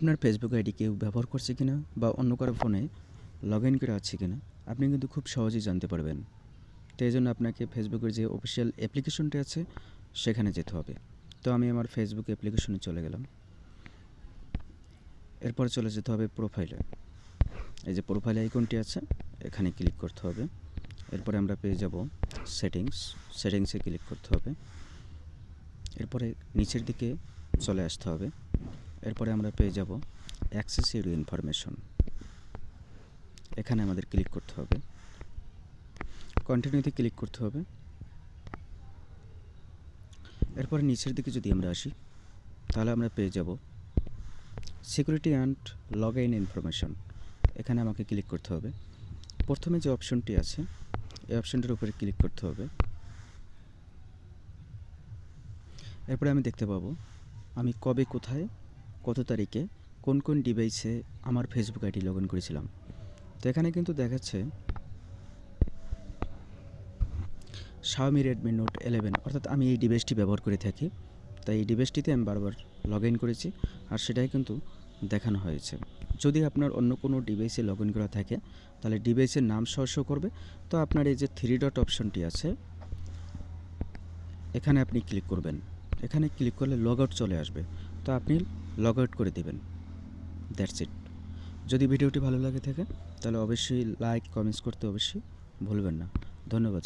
আপনার Facebook ID কেউ ব্যবহার করছে কিনা বা অন্য কারো ফোনে লগ ইন করে আছে কিনা আপনি কিন্তু খুব সহজেই জানতে পারবেন। তো এই জন্য আপনাকে ফেসবুকের যে অফিসিয়াল অ্যাপ্লিকেশনটি আছে সেখানে যেতে হবে। তো আমি আমার ফেসবুক অ্যাপ্লিকেশনে চলে গেলাম। এরপর চলে যেতে হবে প্রোফাইলে। এই যে প্রোফাইল আইকনটি আছে এখানে ক্লিক করতে হবে। এরপরে আমরা পেয়ে যাব সেটিংসে ক্লিক করতে হবে। এরপরে নিচের দিকে চলে আসতে হবে। এরপরে আমরা পেয়ে যাব অ্যাক্সেস ইউর ইনফরমেশন, এখানে আমাদের ক্লিক করতে হবে। কন্টিনিউতে ক্লিক করতে হবে। এরপরে নিচের দিকে যদি আমরা আসি তাহলে আমরা পেয়ে যাব security and log in information, এখানে আমাকে ক্লিক করতে হবে। প্রথমে যে অপশনটি আছে এই অপশনটির উপরে ক্লিক করতে হবে। এরপরে আমি দেখতে পাবো আমি কবে, কোথায়, কত তারিখে, কোন কোন ডিভাইসে আমার ফেসবুক আইডি লগ ইন করেছিলাম। তো এখানে কিন্তু দেখাচ্ছে Xiaomi Redmi Note 11, অর্থাৎ আমি এই ডিভাইসটি ব্যবহার করে থাকি, তাই এই ডিভাইসটিতে আমি বারবার লগ ইন করেছি আর সেটাই কিন্তু দেখানো হয়েছে। যদি আপনার অন্য কোনো ডিভাইসে লগ ইন করা থাকে তাহলে ডিভাইসের নাম সহ শো করবে। তো আপনার এই যে 3 ডট অপশনটি আছে এখানে আপনি ক্লিক করবেন। এখানে ক্লিক করলে লগ আউট চলে আসবে, তো আপনি লগ আউট করে দেবেন। That's it. যদি ভিডিওটি ভালো লাগে থাকে তাহলে অবশ্যই লাইক কমেন্টস করতে অবশ্যই ভুলবেন না। ধন্যবাদ।